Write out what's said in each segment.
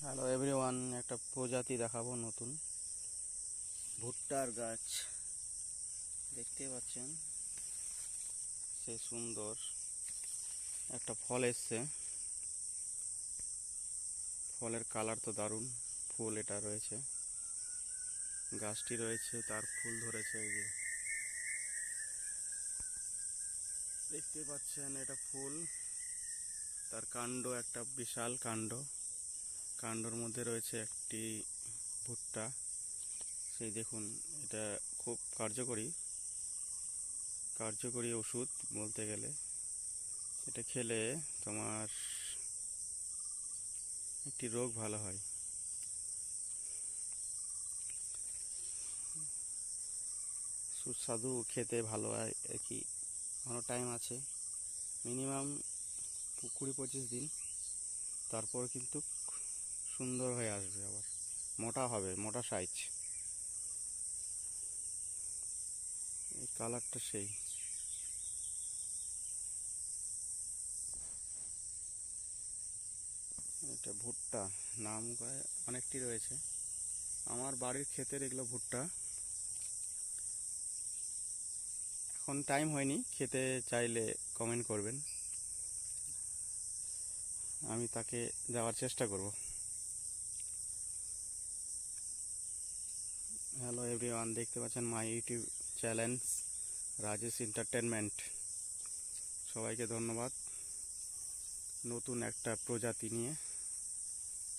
Hello everyone, একটা প্রজাতি দেখাবো নতুন ভুট্টার গাছ। দেখতে পাচ্ছেন সে সুন্দর একটা ফল এসছে। ফলের কালার তো দারুণ। ফুল এটা রয়েছে, গাছটি রয়েছে, তার ফুল ধরেছে। এই যে দেখতে পাচ্ছেন এটা ফুল, তার কাণ্ড একটা বিশাল কাণ্ড। কাণ্ডর মধ্যে রয়েছে একটি ভুট্টা। সেই দেখুন, এটা খুব কার্যকরী ওষুধ বলতে গেলে। এটা খেলে তোমার একটি রোগ ভালো হয়। সুস্বাদু, খেতে ভালো হয় আর কি। এখনো টাইম আছে, মিনিমাম 20-25 দিন, তারপর কিন্তু সুন্দর হয়ে আসবে, আবার মোটা হবে, মোটা সাইজ। এই কালারটা সেই। এটা ভুট্টা, নাম করে অনেকটি রয়েছে। আমার বাড়ির ক্ষেতের এগুলো ভুট্টা। এখন টাইম হয়নি, খেতে চাইলে কমেন্ট করবেন, আমি তাকে দেওয়ার চেষ্টা করব। হ্যালো এভরিওয়ান, দেখতে পাচ্ছেন my YouTube channel Rajesh entertainment. সবাইকে ধন্যবাদ নতুন একটা প্রজাতি নিয়ে।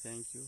Thank you.